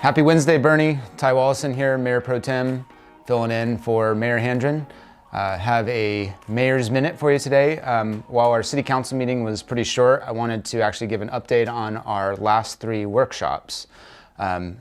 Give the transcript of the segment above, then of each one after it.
Happy Wednesday, Bernie. Ty Wolosin here, Mayor Pro Tem, filling in for Mayor Handren. Have a Mayor's Minute for you today. While our City Council meeting was pretty short, I wanted to actually give an update on our last 3 workshops.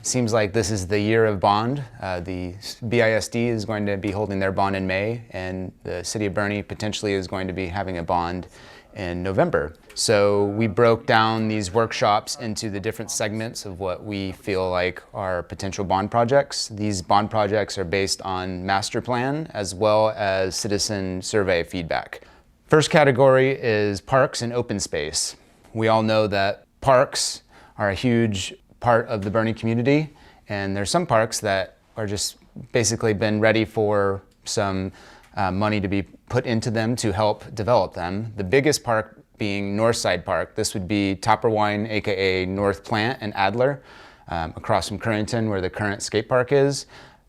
Seems like this is the year of bond. The BISD is going to be holding their bond in May, and the City of Bernie potentially is going to be having a bond in November. So we broke down these workshops into the different segments of what we feel like are potential bond projects. These bond projects are based on master plan as well as citizen survey feedback. First category is parks and open space. We all know that parks are a huge part of the Bernie community, and there's some parks that are just basically been ready for some money to be put into them to help develop them. The biggest park being Northside Park. This would be Topperwine, aka North Plant and Adler, across from Currington where the current skate park is.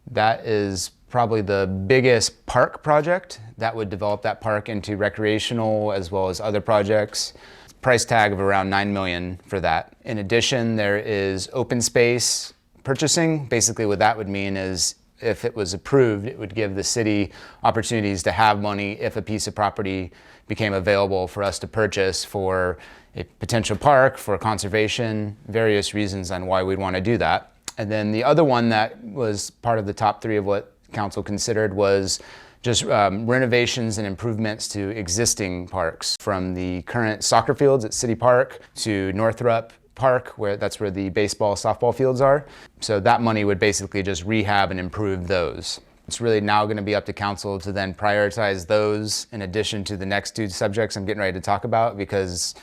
That is probably the biggest park project that would develop that park into recreational as well as other projects. Price tag of around $9 million for that. In addition, there is open space purchasing. Basically what that would mean is if it was approved, it would give the city opportunities to have money if a piece of property became available for us to purchase for a potential park, for conservation, various reasons on why we'd want to do that. And then the other one that was part of the top 3 of what council considered was just renovations and improvements to existing parks, from the current soccer fields at City Park to Northrop Park, that's where the baseball, softball fields are. So that money would basically just rehab and improve those. It's really now going to be up to council to then prioritize those in addition to the next 2 subjects I'm getting ready to talk about, because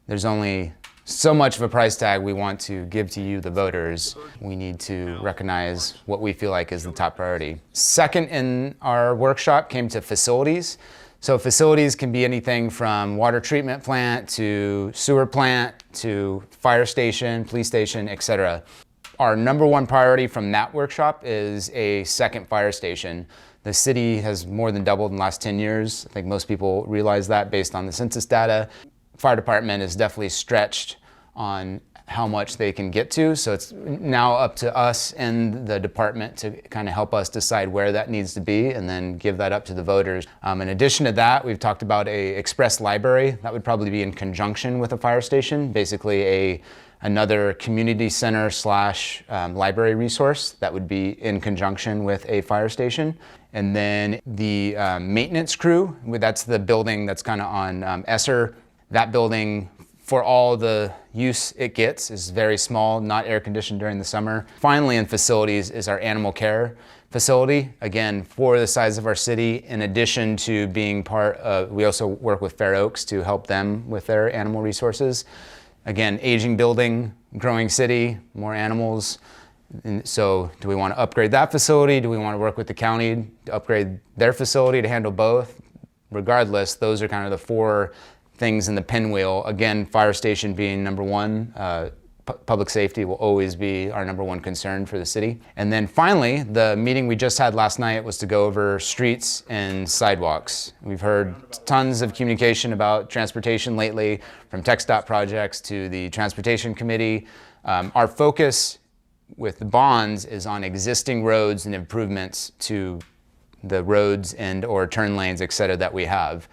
there's only so much of a price tag we want to give to you, the voters. We need to recognize what we feel like is the top priority. Second in our workshop came to facilities. So facilities can be anything from water treatment plant to sewer plant to fire station, police station, etc. Our number 1 priority from that workshop is a second fire station. The city has more than doubled in the last 10 years. I think most people realize that based on the census data. Fire department is definitely stretched on how much they can get to. So it's now up to us and the department to kind of help us decide where that needs to be and then give that up to the voters. In addition to that, we've talked about a express library. That would probably be in conjunction with a fire station, basically another community center / library resource that would be in conjunction with a fire station. And then the maintenance crew, that's the building that's kind of on Esser. That building, for all the use it gets, is very small, not air conditioned during the summer. Finally, in facilities is our animal care facility. Again, for the size of our city, in addition to being part of, we also work with Fair Oaks to help them with their animal resources. Again, aging building, growing city, more animals. And so do we want to upgrade that facility? Do we want to work with the county to upgrade their facility to handle both? Regardless, those are kind of the 4 things in the pinwheel. Again, fire station being number 1. Public safety will always be our number 1 concern for the city. And then finally, the meeting we just had last night was to go over streets and sidewalks. We've heard tons of communication about transportation lately, from TxDOT projects to the Transportation Committee. Our focus with the bonds is on existing roads and improvements to the roads and or turn lanes, et cetera, that we have.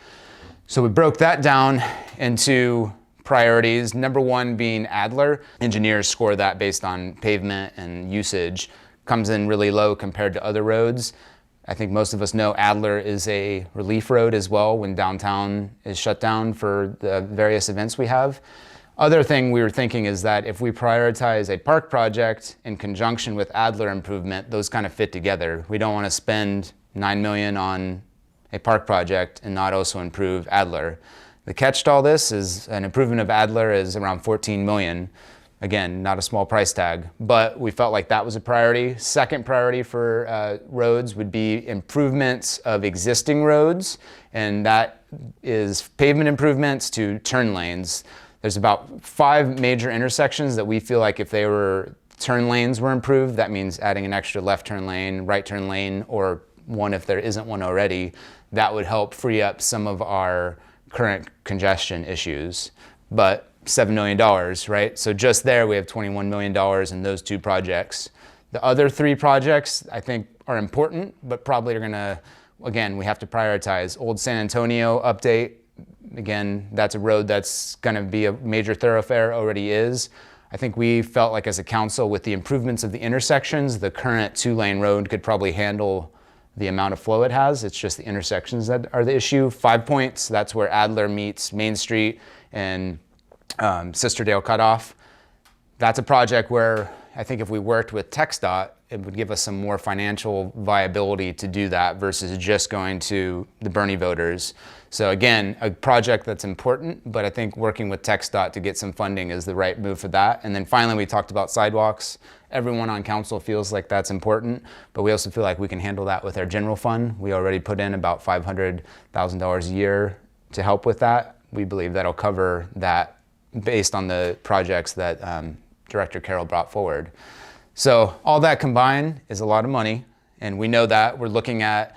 So we broke that down into priorities. Number 1 being Adler. Engineers score that based on pavement and usage. Comes in really low compared to other roads. I think most of us know Adler is a relief road as well when downtown is shut down for the various events we have. Other thing we were thinking is that if we prioritize a park project in conjunction with Adler improvement, those kind of fit together. We don't want to spend $9 million on a park project and not also improve Adler. The catch to all this is an improvement of Adler is around $14 million. Again, not a small price tag, but we felt like that was a priority. Second priority for roads would be improvements of existing roads, and that is pavement improvements to turn lanes. There's about 5 major intersections that we feel like if they were turn lanes were improved, that means adding an extra left turn lane, right turn lane, or one if there isn't one already. That would help free up some of our current congestion issues. But $7 million, right? So just there we have $21 million in those 2 projects. The other 3 projects I think are important, but probably are gonna, again, we have to prioritize. Old San Antonio update, again, that's a road that's gonna be a major thoroughfare, already is. I think we felt like as a council with the improvements of the intersections, the current 2-lane road could probably handle the amount of flow it has. It's just the intersections that are the issue. 5 Points, that's where Adler meets Main Street and Sisterdale Cutoff. That's a project where I think if we worked with TxDOT, it would give us some more financial viability to do that versus just going to the Bernie voters. So again, a project that's important, but I think working with TxDOT to get some funding is the right move for that. And then finally, we talked about sidewalks. Everyone on council feels like that's important, but we also feel like we can handle that with our general fund. We already put in about $500,000 a year to help with that. We believe that'll cover that based on the projects that Director Carroll brought forward. So all that combined is a lot of money, and we know that. We're looking at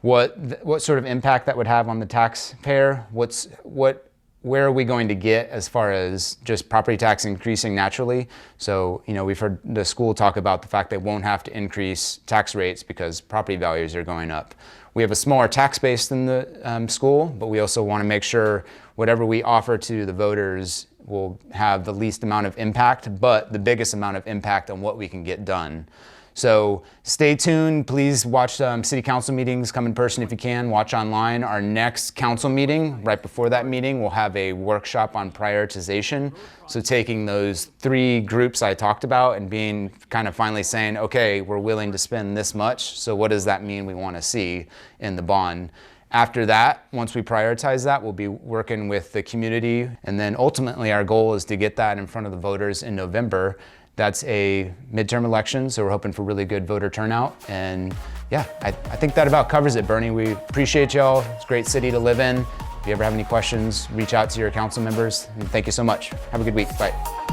what sort of impact that would have on the taxpayer. Where are we going to get as far as just property tax increasing naturally? So, we've heard the school talk about the fact they won't have to increase tax rates because property values are going up. We have a smaller tax base than the school, but we also want to make sure whatever we offer to the voters will have the least amount of impact, but the biggest amount of impact on what we can get done. So stay tuned. Please watch city council meetings. Come in person if you can. Watch online. Our next council meeting, right before that meeting, we'll have a workshop on prioritization. So taking those 3 groups I talked about and being kind of finally saying, okay, we're willing to spend this much. So what does that mean we want to see in the bond? After that, once we prioritize that, we'll be working with the community. And then ultimately our goal is to get that in front of the voters in November. That's a midterm election, so we're hoping for really good voter turnout. And yeah, I think that about covers it, Bernie. We appreciate y'all. It's a great city to live in. If you ever have any questions, reach out to your council members. And thank you so much. Have a good week. Bye.